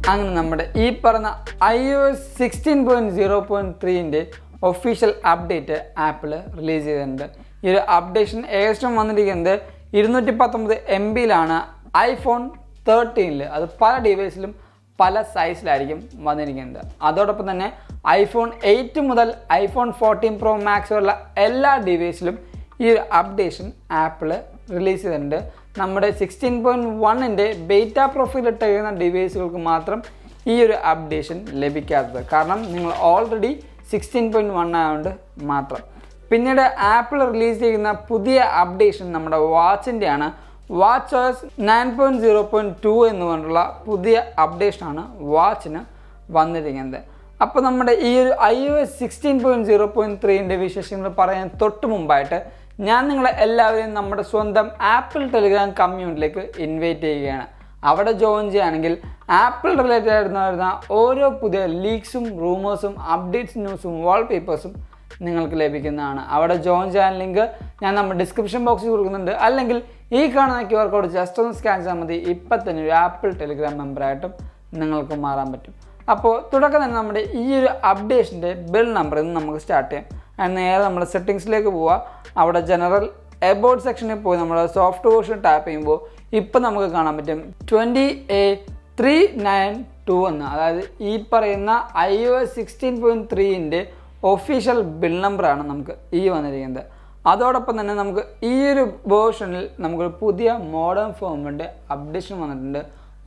അങ്ങനെ നമ്മുടെ ഈ പറഞ്ഞ iOS 16.0.3ൻ്റെ ഒഫീഷ്യൽ അപ്ഡേറ്റ് ആപ്പിൾ റിലീസ് ചെയ്തിട്ടുണ്ട്. ഈ ഒരു അപ്ഡേഷൻ ഏകദേശം വന്നിരിക്കുന്നത് 219 MB-ലാണ് iPhone 13. അത് പല ഡിവൈസിലും പല സൈസിലായിരിക്കും വന്നിരിക്കുന്നത്. അതോടൊപ്പം തന്നെ iPhone 8 മുതൽ iPhone 14 Pro Max വരെയുള്ള എല്ലാ ഡിവൈസിലും ഈ ഒരു അപ്ഡേഷൻ ആപ്പിൾ റിലീസ് ചെയ്തിട്ടുണ്ട്. നമ്മുടെ 16.1ൻ്റെ ബീറ്റ പ്രൊഫൈൽ ഇട്ട് കഴിയുന്ന ഡിവൈസുകൾക്ക് മാത്രം ഈ ഒരു അപ്ഡേഷൻ ലഭിക്കാത്തത്. കാരണം നിങ്ങൾ ഓൾറെഡി 16.1 ആയതുകൊണ്ട് മാത്രം. പിന്നീട് ആപ്പിൾ റിലീസ് ചെയ്യുന്ന പുതിയ അപ്ഡേഷൻ നമ്മുടെ വാച്ചിൻ്റെയാണ്. WatchOS 9.0.2 എന്ന് പറഞ്ഞിട്ടുള്ള പുതിയ അപ്ഡേഷനാണ് വാച്ചിന് വന്നിരിക്കുന്നത്. അപ്പോൾ നമ്മുടെ ഈ ഒരു iOS 16.0.3ൻ്റെ വിശേഷങ്ങൾ പറയാൻ തൊട്ട് മുമ്പായിട്ട് ഞാൻ നിങ്ങളെ എല്ലാവരെയും നമ്മുടെ സ്വന്തം ആപ്പിൾ ടെലിഗ്രാം കമ്മ്യൂണിറ്റിയിലേക്ക് ഇൻവൈറ്റ് ചെയ്യുകയാണ്. അവിടെ ജോയിൻ ചെയ്യുകയാണെങ്കിൽ ആപ്പിൾ റിലേറ്റഡ് ആയിട്ട് വരുന്ന ഓരോ പുതിയ ലീക്സും റൂമേഴ്സും അപ്ഡേറ്റ്സ് ന്യൂസും വാൾപേപ്പേഴ്സും നിങ്ങൾക്ക് ലഭിക്കുന്നതാണ്. അവിടെ ജോയിൻ ചെയ്യാൻ ലിങ്ക് ഞാൻ നമ്മുടെ ഡിസ്ക്രിപ്ഷൻ ബോക്സിൽ കൊടുക്കുന്നുണ്ട്. അല്ലെങ്കിൽ ഈ കാണുന്ന QR കോഡ് ജസ്റ്റ് ഒന്ന് സ്കാൻ ചെയ്താൽ മതി. ഇപ്പം തന്നെ ഒരു ആപ്പിൾ ടെലിഗ്രാം മെമ്പറായിട്ടും നിങ്ങൾക്ക് മാറാൻ പറ്റും. അപ്പോൾ തുടക്കം തന്നെ നമ്മുടെ ഈ ഒരു അപ്ഡേഷൻ്റെ ബിൽ നമ്പറിൽ നിന്ന് നമുക്ക് സ്റ്റാർട്ട് ചെയ്യാം. നേരെ നമ്മൾ സെറ്റിങ്സിലേക്ക് പോവുക. അവിടെ ജനറൽ എബൌട്ട് സെക്ഷനിൽ പോയി നമ്മൾ സോഫ്റ്റ് വേർഷൻ ടാപ്പ് ചെയ്യുമ്പോൾ ഇപ്പം നമുക്ക് കാണാൻ പറ്റും 20A392 എന്ന്. അതായത് ഈ പറയുന്ന iOS 16.3ൻ്റെ ഒഫീഷ്യൽ ബിൽ നമ്പറാണ് നമുക്ക് ഈ വന്നിരിക്കുന്നത്. അതോടൊപ്പം തന്നെ നമുക്ക് ഈ ഒരു വേർഷനിൽ നമുക്കൊരു പുതിയ മോഡേൺ ഫോമിൻ്റെ അപ്ഡേഷൻ വന്നിട്ടുണ്ട്.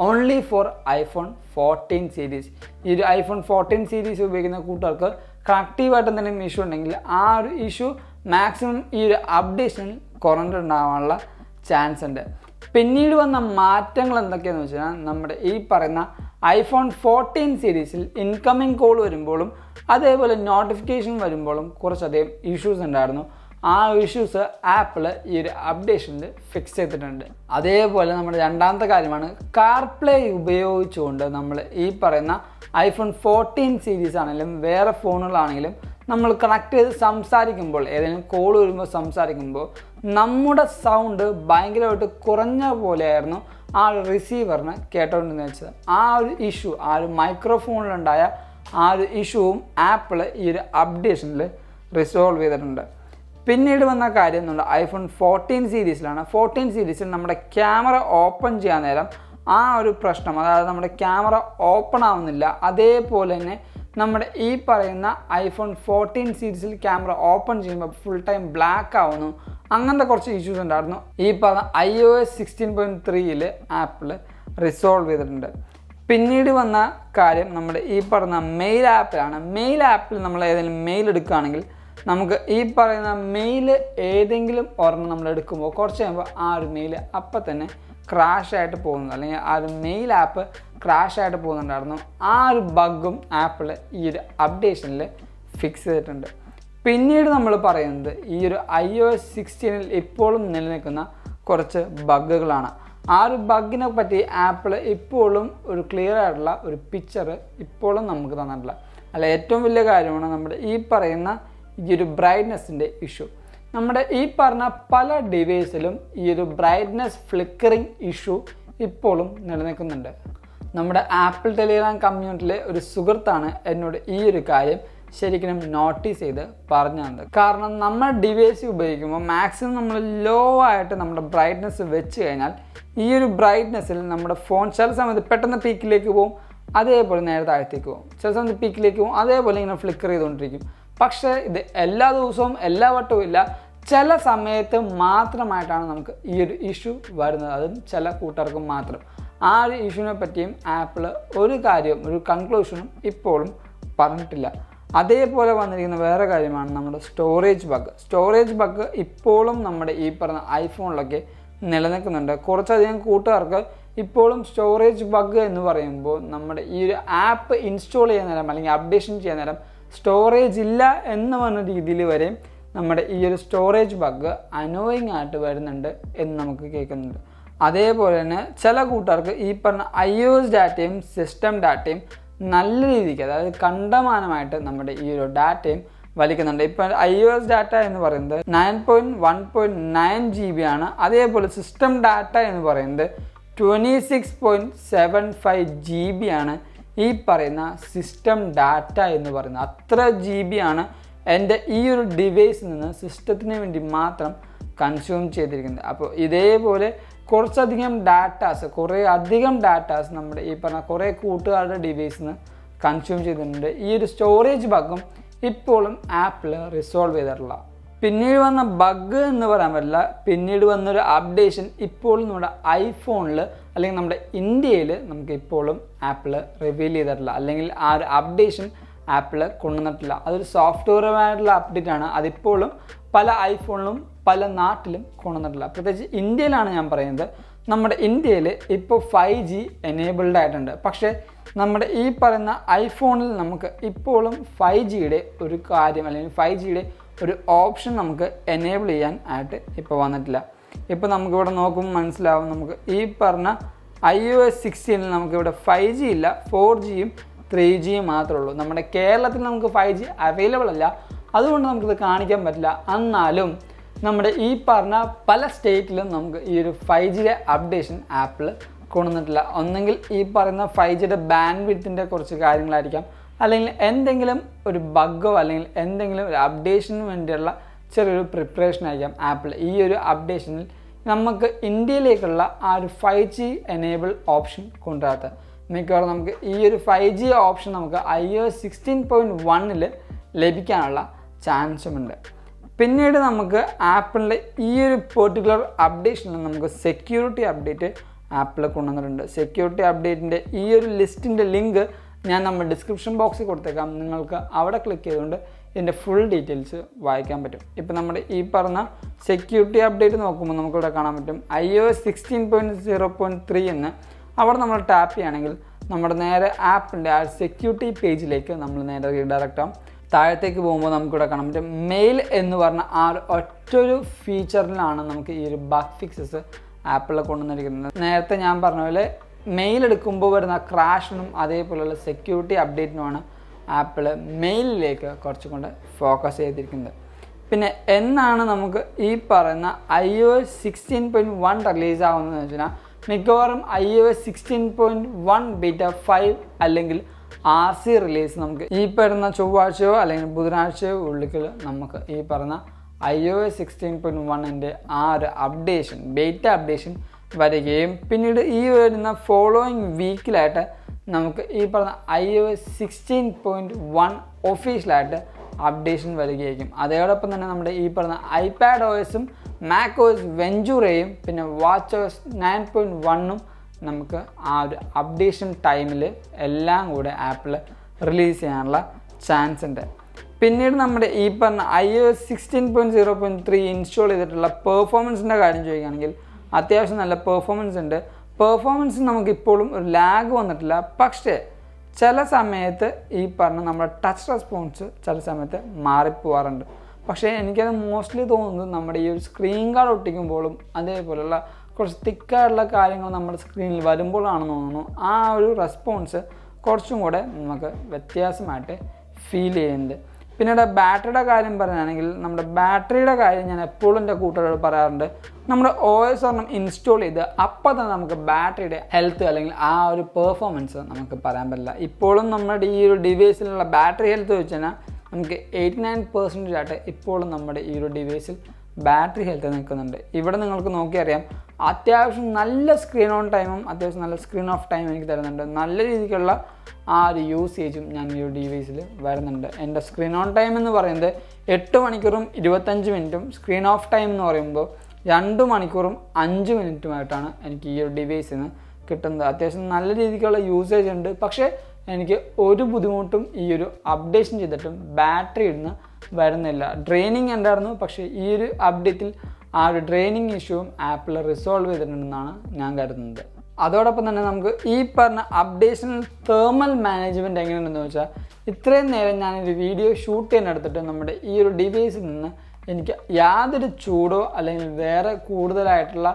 Only for iPhone 14 series. ഈ ഒരു iPhone 14 സീരീസ് ഉപയോഗിക്കുന്ന കൂട്ടുകാർക്ക് കണക്റ്റീവായിട്ട് എന്തെങ്കിലും ഇഷ്യൂ ഉണ്ടെങ്കിൽ ആ ഒരു ഇഷ്യൂ മാക്സിമം ഈ ഒരു അപ്ഡേഷനിൽ കുറഞ്ഞിട്ടുണ്ടാകാനുള്ള ചാൻസ് ഉണ്ട്. പിന്നീട് വന്ന മാറ്റങ്ങൾ എന്തൊക്കെയാണെന്ന് വെച്ചാൽ നമ്മുടെ ഈ പറയുന്ന iPhone 14 സീരീസിൽ ഇൻകമിങ് കോൾ വരുമ്പോഴും അതേപോലെ നോട്ടിഫിക്കേഷൻ വരുമ്പോഴും കുറച്ചധികം ഇഷ്യൂസ് ഉണ്ടായിരുന്നു. ആ ഇഷ്യൂസ് ആപ്പിൾ ഈ ഒരു അപ്ഡേഷനിൽ ഫിക്സ് ചെയ്തിട്ടുണ്ട്. അതേപോലെ നമ്മുടെ രണ്ടാമത്തെ കാര്യമാണ് കാർപ്ലേ ഉപയോഗിച്ചുകൊണ്ട് നമ്മൾ ഈ പറയുന്ന iPhone 14 സീരീസ് ആണെങ്കിലും വേറെ ഫോണുകളാണെങ്കിലും നമ്മൾ കണക്ട് ചെയ്ത് സംസാരിക്കുമ്പോൾ ഏതെങ്കിലും കോൾ വരുമ്പോൾ സംസാരിക്കുമ്പോൾ നമ്മുടെ സൗണ്ട് ഭയങ്കരമായിട്ട് കുറഞ്ഞ പോലെയായിരുന്നു ആ ഒരു റിസീവറിന് കേട്ടോണ്ടെന്ന് വെച്ചത്. ആ ഒരു ഇഷ്യൂ ആ ഒരു മൈക്രോഫോണിലുണ്ടായ ആ ഒരു ഇഷ്യൂവും ആപ്പിൾ ഈ ഒരു അപ്ഡേഷനിൽ റിസോൾവ് ചെയ്തിട്ടുണ്ട്. പിന്നീട് വന്ന കാര്യം നമ്മുടെ iPhone 14 സീരീസിലാണ്. 14 സീരീസിൽ നമ്മുടെ ക്യാമറ ഓപ്പൺ ചെയ്യാൻ നേരം ആ ഒരു പ്രശ്നം, അതായത് നമ്മുടെ ക്യാമറ ഓപ്പൺ ആവുന്നില്ല. അതേപോലെ തന്നെ നമ്മുടെ ഈ പറയുന്ന iPhone 14 സീരീസിൽ ക്യാമറ ഓപ്പൺ ചെയ്യുമ്പോൾ ഫുൾ ടൈം ബ്ലാക്ക് ആവുന്നു. അങ്ങനത്തെ കുറച്ച് ഇഷ്യൂസ് ഉണ്ടായിരുന്നു. ഈ പറഞ്ഞ iOS 16.3ൽ ആപ്പിൾ റിസോൾവ് ചെയ്തിട്ടുണ്ട്. പിന്നീട് വന്ന കാര്യം നമ്മുടെ ഈ പറഞ്ഞ മെയിൽ ആപ്പിലാണ്. മെയിൽ ആപ്പിൽ നമ്മൾ ഏതെങ്കിലും മെയിൽ എടുക്കുകയാണെങ്കിൽ നമുക്ക് ഈ പറയുന്ന മെയിൽ ഏതെങ്കിലും ഒരെണ്ണം നമ്മൾ എടുക്കുമ്പോൾ കുറച്ച് കഴിയുമ്പോൾ ആ ഒരു മെയിൽ അപ്പം തന്നെ ക്രാഷ് ആയിട്ട് പോകുന്നത്, അല്ലെങ്കിൽ ആ ഒരു മെയിൽ ആപ്പ് ക്രാഷ് ആയിട്ട് പോകുന്നുണ്ടായിരുന്നു. ആ ഒരു ബഗ്ഗും ആപ്പിൾ ഈ ഒരു അപ്ഡേഷനിൽ ഫിക്സ് ചെയ്തിട്ടുണ്ട്. പിന്നീട് നമ്മൾ പറയുന്നത് ഈ ഒരു iOS 16ൽ ഇപ്പോഴും നിലനിൽക്കുന്ന കുറച്ച് ബഗ്ഗുകളാണ്. ആ ഒരു ബഗ്ഗിനെ പറ്റി ആപ്പിൾ ഇപ്പോഴും ഒരു ക്ലിയർ ആയിട്ടുള്ള ഒരു പിക്ചർ ഇപ്പോഴും നമുക്ക് തന്നിട്ടില്ല. അല്ല, ഏറ്റവും വലിയ കാര്യമാണ് നമ്മുടെ ഈ പറയുന്ന ഈ ഒരു ബ്രൈറ്റ്നെസ്സിൻ്റെ ഇഷ്യൂ. നമ്മുടെ ഈ പറഞ്ഞ പല ഡിവൈസിലും ഈ ഒരു ബ്രൈറ്റ്നെസ് ഫ്ലിക്കറിങ് ഇഷ്യൂ ഇപ്പോഴും നിലനിൽക്കുന്നുണ്ട്. നമ്മുടെ ആപ്പിൾ ടെലിഗ്രാം കമ്മ്യൂണിറ്റിയിലെ ഒരു സുഹൃത്താണ് എന്നോട് ഈ ഒരു കാര്യം ശരിക്കും നോട്ടീസ് ചെയ്ത് പറഞ്ഞു തന്നത്. കാരണം നമ്മൾ ഡിവൈസ് ഉപയോഗിക്കുമ്പോൾ മാക്സിമം നമ്മൾ ലോ ആയിട്ട് നമ്മുടെ ബ്രൈറ്റ്നെസ് വെച്ച് കഴിഞ്ഞാൽ ഈ ഒരു ബ്രൈറ്റ്നെസ്സിൽ നമ്മുടെ ഫോൺ ചില സമയത്ത് പെട്ടെന്ന് പീക്കിലേക്ക് പോകും, അതേപോലെ നേരെ താഴത്തേക്ക് പോകും, ചില സമയത്ത് പീക്കിലേക്ക് പോകും, അതേപോലെ ഇങ്ങനെ ഫ്ലിക്കർ ചെയ്തുകൊണ്ടിരിക്കും. പക്ഷേ ഇത് എല്ലാ ദിവസവും എല്ലാ വട്ടവും ഇല്ല, ചില സമയത്ത് മാത്രമായിട്ടാണ് നമുക്ക് ഈ ഒരു ഇഷ്യൂ വരുന്നത്. അതും ചില കൂട്ടുകാർക്ക് മാത്രം. ആ ഒരു ഇഷ്യൂവിനെ പറ്റിയും ആപ്പിൾ ഒരു കൺക്ലൂഷനും ഇപ്പോഴും പറഞ്ഞിട്ടില്ല. അതേപോലെ വന്നിരിക്കുന്ന വേറെ കാര്യമാണ് നമ്മുടെ സ്റ്റോറേജ് ബഗ് ഇപ്പോഴും നമ്മുടെ ഈ പറഞ്ഞ ഐഫോണിലൊക്കെ നിലനിൽക്കുന്നുണ്ട്. കുറച്ചധികം കൂട്ടുകാർക്ക് ഇപ്പോഴും സ്റ്റോറേജ് ബഗ് എന്ന് പറയുമ്പോൾ നമ്മുടെ ഈ ഒരു ആപ്പ് ഇൻസ്റ്റാൾ ചെയ്യുന്ന നേരം അല്ലെങ്കിൽ അപ്ഡേഷൻ ചെയ്യുന്ന നേരം സ്റ്റോറേജ് ഇല്ല എന്ന് പറഞ്ഞ രീതിയിൽ വരെ നമ്മുടെ ഈ ഒരു സ്റ്റോറേജ് ബഗ് അനോയിങ് ആയിട്ട് വരുന്നുണ്ട് എന്ന് നമുക്ക് കേൾക്കുന്നുണ്ട്. അതേപോലെ തന്നെ ചില കൂട്ടുകാർക്ക് ഈ പറഞ്ഞ iOS ഡാറ്റയും സിസ്റ്റം ഡാറ്റയും നല്ല രീതിക്ക്, അതായത് കണ്ടമാനമായിട്ട് നമ്മുടെ ഈ ഒരു ഡാറ്റയും വലിക്കുന്നുണ്ട്. ഇപ്പം iOS ഡാറ്റ എന്ന് പറയുന്നത് 9.1.9 GB ആണ്. അതേപോലെ സിസ്റ്റം ഡാറ്റ എന്ന് പറയുന്നത് 26.75 GB ആണ്. ഈ പറയുന്ന സിസ്റ്റം ഡാറ്റ എന്ന് പറയുന്നത്. അത്ര GB ആണ് എൻ്റെ ഈ ഒരു ഡിവൈസിൽ നിന്ന് സിസ്റ്റത്തിന് വേണ്ടി മാത്രം കൺസ്യൂം ചെയ്തിരിക്കുന്നത്. അപ്പോൾ ഇതേപോലെ കുറേ അധികം ഡാറ്റാസ് നമ്മുടെ ഈ പറഞ്ഞ കുറേ കൂട്ടുകാരുടെ ഡിവൈസിൽ നിന്ന് കൺസ്യൂം ചെയ്തിട്ടുണ്ട്. ഈ ഒരു സ്റ്റോറേജ് ബഗ്ഗും ഇപ്പോഴും ആപ്പിൾ റിസോൾവ് ചെയ്തിട്ടില്ല. പിന്നീട് വന്ന ബഗ് എന്ന് പറയാൻ പറ്റില്ല, പിന്നീട് വന്നൊരു അപ്ഡേഷൻ ഇപ്പോഴും നമ്മുടെ ഐഫോണിൽ അല്ലെങ്കിൽ നമ്മുടെ ഇന്ത്യയിൽ നമുക്ക് ഇപ്പോഴും ആപ്പിൾ റിവീൽ ചെയ്തിട്ടില്ല, അല്ലെങ്കിൽ ആ ഒരു അപ്ഡേഷൻ ആപ്പിൾ കൊണ്ടുവന്നിട്ടില്ല. അതൊരു സോഫ്റ്റ്വെയറുമായിട്ടുള്ള അപ്ഡേറ്റ് ആണ്. അതിപ്പോഴും പല ഐഫോണിലും പല നാട്ടിലും കൊണ്ടുവന്നിട്ടില്ല. പ്രത്യേകിച്ച് ഇന്ത്യയിലാണ് ഞാൻ പറയുന്നത്. നമ്മുടെ ഇന്ത്യയിൽ ഇപ്പോൾ 5G എനേബിൾഡ് ആയിട്ടുണ്ട്. പക്ഷേ നമ്മുടെ ഈ പറയുന്ന ഐഫോണിൽ നമുക്ക് ഇപ്പോഴും 5Gയുടെ ഒരു കാര്യം അല്ലെങ്കിൽ 5Gയുടെ ഒരു ഓപ്ഷൻ നമുക്ക് എനേബിൾ ചെയ്യാൻ ആയിട്ട് ഇപ്പോൾ വന്നിട്ടില്ല. ഇപ്പോൾ നമുക്കിവിടെ നോക്കുമ്പോൾ മനസ്സിലാവും, നമുക്ക് ഈ പറഞ്ഞ iOS 16ൽ നമുക്കിവിടെ 5G ഇല്ല, 4Gയും 3Gയും മാത്രമേ ഉള്ളൂ. നമ്മുടെ കേരളത്തിൽ നമുക്ക് 5G അവൈലബിൾ അല്ല, അതുകൊണ്ട് നമുക്കിത് കാണിക്കാൻ പറ്റില്ല. എന്നാലും നമ്മുടെ ഈ പറഞ്ഞ പല സ്റ്റേറ്റിലും നമുക്ക് ഈ ഒരു 5Gയുടെ അപ്ഡേഷൻ ആപ്പിൾ കൊണ്ടുവന്നിട്ടില്ല. ഒന്നെങ്കിൽ ഈ പറയുന്ന 5Gയുടെ ബാൻഡ് വിഡ്ത്തിൻ്റെ കുറച്ച് കാര്യങ്ങളായിരിക്കാം, അല്ലെങ്കിൽ എന്തെങ്കിലും ഒരു ബഗ്ഗോ അല്ലെങ്കിൽ എന്തെങ്കിലും ഒരു അപ്ഡേഷന് വേണ്ടിയുള്ള ചെറിയൊരു പ്രിപ്പറേഷൻ ആയിരിക്കാം ആപ്പിൾ ഈ ഒരു അപ്ഡേഷനിൽ നമുക്ക് ഇന്ത്യയിലേക്കുള്ള ആ ഒരു 5G എനേബിൾ ഓപ്ഷൻ കൊണ്ടുവരാത്തത്. മിക്കവാറും നമുക്ക് ഈ ഒരു 5G ഓപ്ഷൻ നമുക്ക് iOS 16.1ൽ ലഭിക്കാനുള്ള ചാൻസുമുണ്ട്. പിന്നീട് നമുക്ക് ആപ്പിളിൻ്റെ ഈ ഒരു പെർട്ടിക്കുലർ അപ്ഡേഷനിൽ നമുക്ക് സെക്യൂരിറ്റി അപ്ഡേറ്റ് ആപ്പിൾ കൊണ്ടുവന്നിട്ടുണ്ട്. സെക്യൂരിറ്റി അപ്ഡേറ്റിൻ്റെ ഈ ഒരു ലിസ്റ്റിൻ്റെ ലിങ്ക് ഞാൻ നമ്മുടെ ഡിസ്ക്രിപ്ഷൻ ബോക്സിൽ കൊടുത്തേക്കാം. നിങ്ങൾക്ക് അവിടെ ക്ലിക്ക് ചെയ്തുകൊണ്ട് ഇതിൻ്റെ ഫുൾ ഡീറ്റെയിൽസ് വായിക്കാൻ പറ്റും. ഇപ്പോൾ നമ്മുടെ ഈ പറഞ്ഞ സെക്യൂരിറ്റി അപ്ഡേറ്റ് നോക്കുമ്പോൾ നമുക്കിവിടെ കാണാൻ പറ്റും iOS 16.0.3 എന്ന്. അവിടെ നമ്മൾ ടാപ്പ് ചെയ്യുകയാണെങ്കിൽ നമ്മുടെ നേരെ ആപ്പിൻ്റെ ആ സെക്യൂരിറ്റി പേജിലേക്ക് നമ്മൾ നേരെ റീഡയറക്റ്റ് ആവും. താഴത്തേക്ക് പോകുമ്പോൾ നമുക്കിവിടെ കാണാൻ പറ്റും മെയിൽ എന്ന് പറഞ്ഞ ആ ഒറ്റൊരു ഫീച്ചറിലാണ് നമുക്ക് ഈ ഒരു ബഗ് ഫിക്സസ് ആപ്പിൾ കൊണ്ടുവന്നിരിക്കുന്നത്. നേരത്തെ ഞാൻ പറഞ്ഞ പോലെ മെയിൽ എടുക്കുമ്പോൾ വരുന്ന ക്രാഷിനും അതേപോലെയുള്ള സെക്യൂരിറ്റി അപ്ഡേറ്റിനുമാണ് ആപ്പിൾ മെയിലിലേക്ക് കുറച്ചും കൂടെ ഫോക്കസ് ചെയ്തിരിക്കുന്നത്. പിന്നെ എന്നാണ് നമുക്ക് ഈ പറയുന്ന iOS 16.1 റിലീസ് ആവുന്നതെന്ന് വെച്ചാൽ മിക്കവാറും iOS 16.1 ബീറ്റ 5 അല്ലെങ്കിൽ RC റിലീസ് നമുക്ക് ഈ പറയുന്ന ചൊവ്വാഴ്ചയോ അല്ലെങ്കിൽ ബുധനാഴ്ചയോ ഉള്ളിൽ നമുക്ക് ഈ പറഞ്ഞ iOS 16.1ൻ്റെ ആ ഒരു അപ്ഡേഷൻ ബീറ്റ അപ്ഡേഷൻ വരികയും പിന്നീട് ഈ വരുന്ന ഫോളോയിങ് വീക്കിലായിട്ട് നമുക്ക് ഈ പറഞ്ഞ iOS 16.1 ഒഫീഷ്യലായിട്ട് അപ്ഡേഷൻ വരികയായിരിക്കും. അതോടൊപ്പം തന്നെ നമ്മുടെ ഈ പറഞ്ഞ iPadOSഉം MacOS വെഞ്ചൂറയും പിന്നെ watchOS 9.1ഉം നമുക്ക് ആ ഒരു അപ്ഡേഷൻ ടൈമിൽ എല്ലാം കൂടെ ആപ്പിൾ റിലീസ് ചെയ്യാനുള്ള ചാൻസ് ഉണ്ട്. പിന്നീട് നമ്മുടെ ഈ പറഞ്ഞ iOS 16.0.3 ഇൻസ്റ്റാൾ ചെയ്തിട്ടുള്ള പെർഫോമൻസിൻ്റെ കാര്യം ചോദിക്കുകയാണെങ്കിൽ അത്യാവശ്യം നല്ല പെർഫോമൻസ് ഉണ്ട്. പെർഫോമൻസ് നമുക്കിപ്പോഴും ഒരു ലാഗ് വന്നിട്ടില്ല. പക്ഷേ ചില സമയത്ത് ഈ പറഞ്ഞ നമ്മുടെ ടച്ച് റെസ്പോൺസ് ചില സമയത്ത് മാറിപ്പോവാറുണ്ട്. പക്ഷേ എനിക്കത് മോസ്റ്റ്ലി തോന്നുന്നത് നമ്മുടെ ഈ ഒരു സ്ക്രീൻ ഗാർഡ് ഒട്ടിക്കുമ്പോഴും അതേപോലെയുള്ള കുറച്ച് തിക്കായിട്ടുള്ള കാര്യങ്ങൾ നമ്മുടെ സ്ക്രീനിൽ വരുമ്പോഴാണെന്ന് തോന്നുന്നു ആ ഒരു റെസ്പോൺസ് കുറച്ചും കൂടെ നമുക്ക് വ്യത്യാസമായിട്ട് ഫീൽ ചെയ്യുന്നുണ്ട്. പിന്നീട് ബാറ്ററിയുടെ കാര്യം പറയുകയാണെങ്കിൽ നമ്മുടെ ബാറ്ററിയുടെ കാര്യം ഞാൻ എപ്പോഴും എൻ്റെ കൂട്ടുകാരോട് പറയാറുണ്ട്. നമ്മുടെ OS ഒരെണ്ണം ഇൻസ്റ്റാൾ ചെയ്ത് അപ്പോൾ തന്നെ നമുക്ക് ബാറ്ററിയുടെ ഹെൽത്ത് അല്ലെങ്കിൽ ആ ഒരു പെർഫോമൻസ് നമുക്ക് പറയാൻ പറ്റില്ല. ഇപ്പോഴും നമ്മുടെ ഈ ഒരു ഡിവൈസിലുള്ള ബാറ്ററി ഹെൽത്ത് വെച്ച് കഴിഞ്ഞാൽ നമുക്ക് 89% ആയിട്ട് ഇപ്പോഴും നമ്മുടെ ഈ ഒരു ഡിവൈസിൽ ബാറ്ററി ഹെൽത്ത് നിൽക്കുന്നുണ്ട്. ഇവിടെ നിങ്ങൾക്ക് നോക്കിയറിയാം അത്യാവശ്യം നല്ല സ്ക്രീൻ ഓൺ ടൈമും അത്യാവശ്യം നല്ല സ്ക്രീൻ ഓഫ് ടൈം എനിക്ക് തരുന്നുണ്ട്. നല്ല രീതിക്കുള്ള ആ ഒരു യൂസേജും ഞാൻ ഈ ഒരു ഡിവൈസിൽ വരുന്നുണ്ട്. എൻ്റെ സ്ക്രീൻ ഓൺ ടൈം എന്ന് പറയുന്നത് 8 മണിക്കൂറും 25 മിനിറ്റും സ്ക്രീൻ ഓഫ് ടൈം എന്ന് പറയുമ്പോൾ 2 മണിക്കൂറും 5 മിനിറ്റുമായിട്ടാണ് എനിക്ക് ഈ ഒരു ഡിവൈസിൽ നിന്ന് കിട്ടുന്നത്. അത്യാവശ്യം നല്ല രീതിക്കുള്ള യൂസേജ് ഉണ്ട്. പക്ഷേ എനിക്ക് ഒരു ബുദ്ധിമുട്ടും ഈ ഒരു അപ്ഡേഷൻ ചെയ്തിട്ടും ബാറ്ററി ഇടുന്ന് വരുന്നില്ല. ഡ്രെയിനിങ് ഉണ്ടായിരുന്നു, പക്ഷേ ഈ ഒരു അപ്ഡേറ്റിൽ ആ ഒരു ഡ്രെയിനിങ് ഇഷ്യൂവും ആപ്പിൾ റിസോൾവ് ചെയ്തിട്ടുണ്ടെന്നാണ് ഞാൻ കരുതുന്നത്. അതോടൊപ്പം തന്നെ നമുക്ക് ഈ പറഞ്ഞ അപ്ഡേഷനിൽ തേർമൽ മാനേജ്മെൻറ്റ് എങ്ങനെയുണ്ടെന്ന് വെച്ചാൽ ഇത്രയും നേരം ഞാനൊരു വീഡിയോ ഷൂട്ട് ചെയ്യാനെടുത്തിട്ട് നമ്മുടെ ഈ ഒരു ഡിവൈസിൽ നിന്ന് എനിക്ക് യാതൊരു ചൂടോ അല്ലെങ്കിൽ വേറെ കൂടുതലായിട്ടുള്ള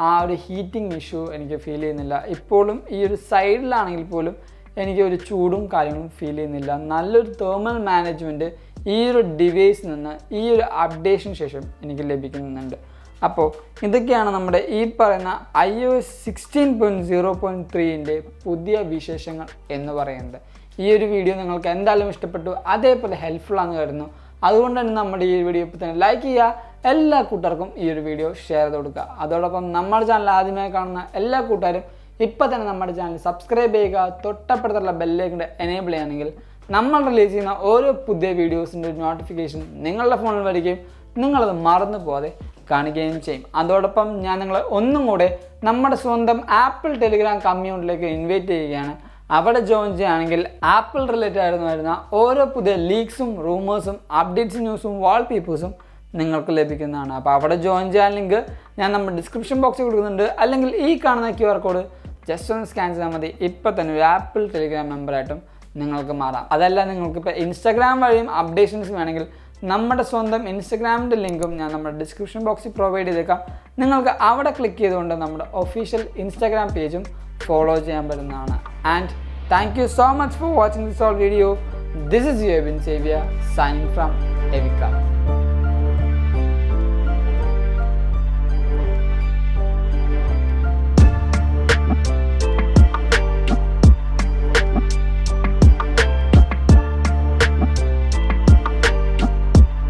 ആ ഒരു ഹീറ്റിംഗ് ഇഷ്യൂ എനിക്ക് ഫീൽ ചെയ്യുന്നില്ല. ഇപ്പോഴും ഈ ഒരു സൈഡിലാണെങ്കിൽ പോലും എനിക്ക് ഒരു ചൂടും കാര്യങ്ങളും ഫീൽ ചെയ്യുന്നില്ല. നല്ലൊരു തേർമൽ മാനേജ്മെൻറ്റ് ഈ ഒരു ഡിവൈസിൽ നിന്ന് ഈ ഒരു അപ്ഡേഷന് ശേഷം എനിക്ക് ലഭിക്കുന്നുണ്ട്. അപ്പോൾ ഇതൊക്കെയാണ് നമ്മുടെ ഈ പറയുന്ന iOS 16.0.3ൻ്റെ പുതിയ വിശേഷങ്ങൾ എന്ന് പറയുന്നത്. ഈ ഒരു വീഡിയോ നിങ്ങൾക്ക് എന്തായാലും ഇഷ്ടപ്പെട്ടു, അതേപോലെ ഹെൽപ്ഫുൾ ആണെന്ന് കരുതുന്നു. അതുകൊണ്ട് തന്നെ നമ്മുടെ ഈ വീഡിയോ ഇപ്പോൾ തന്നെ ലൈക്ക് ചെയ്യുക, എല്ലാ കൂട്ടുകാർക്കും ഈ ഒരു വീഡിയോ ഷെയർ ചെയ്ത് കൊടുക്കുക. അതോടൊപ്പം നമ്മുടെ ചാനൽ ആദ്യമായി കാണുന്ന എല്ലാ കൂട്ടുകാരും ഇപ്പോൾ തന്നെ നമ്മുടെ ചാനൽ സബ്സ്ക്രൈബ് ചെയ്യുക, തൊട്ടപ്പുറത്തുള്ള ബെല്ലേക്കിൻ്റെ എനേബിൾ ചെയ്യുകയാണെങ്കിൽ നമ്മൾ റിലീസ് ചെയ്യുന്ന ഓരോ പുതിയ വീഡിയോസിൻ്റെ നോട്ടിഫിക്കേഷൻ നിങ്ങളുടെ ഫോണിൽ വരികയും നിങ്ങളത് മറന്നു പോകാതെ കാണിക്കുകയും ചെയ്യും. അതോടൊപ്പം ഞാൻ നിങ്ങളെ ഒന്നും കൂടെ നമ്മുടെ സ്വന്തം ആപ്പിൾ ടെലിഗ്രാം കമ്മ്യൂണിറ്റിയിലേക്ക് ഇൻവൈറ്റ് ചെയ്യുകയാണ്. അവിടെ ജോയിൻ ചെയ്യുകയാണെങ്കിൽ ആപ്പിൾ റിലേറ്റഡ് ആയിരുന്നു വരുന്ന ഓരോ പുതിയ ലീക്സും റൂമേഴ്സും അപ്ഡേറ്റ്സ് ന്യൂസും വാൾപേപ്പേഴ്സും നിങ്ങൾക്ക് ലഭിക്കുന്നതാണ്. അപ്പോൾ അവിടെ ജോയിൻ ചെയ്യാൻ ലിങ്ക് ഞാൻ നമ്മുടെ ഡിസ്ക്രിപ്ഷൻ ബോക്സിൽ കൊടുക്കുന്നുണ്ട്, അല്ലെങ്കിൽ ഈ കാണുന്ന QR കോഡ് ജസ്റ്റ് ഒന്ന് സ്കാൻ ചെയ്താൽ മതി. ഇപ്പോൾ തന്നെ ഒരു ആപ്പിൾ ടെലിഗ്രാം മെമ്പറായിട്ടും നിങ്ങൾക്ക് മാറാം. അതല്ല നിങ്ങൾക്കിപ്പോൾ ഇൻസ്റ്റാഗ്രാം വഴിയും അപ്ഡേഷൻസ് വേണമെങ്കിൽ നമ്മുടെ സ്വന്തം ഇൻസ്റ്റഗ്രാമിൻ്റെ ലിങ്കും ഞാൻ നമ്മുടെ ഡിസ്ക്രിപ്ഷൻ ബോക്സിൽ പ്രൊവൈഡ് ചെയ്തേക്കാം. നിങ്ങൾക്ക് അവിടെ ക്ലിക്ക് ചെയ്തുകൊണ്ട് നമ്മുടെ ഒഫീഷ്യൽ ഇൻസ്റ്റാഗ്രാം പേജും ഫോളോ ചെയ്യാൻ പറ്റുന്നതാണ്. And thank you so much for watching this all video. This is you Abin Xavier signing from Evica.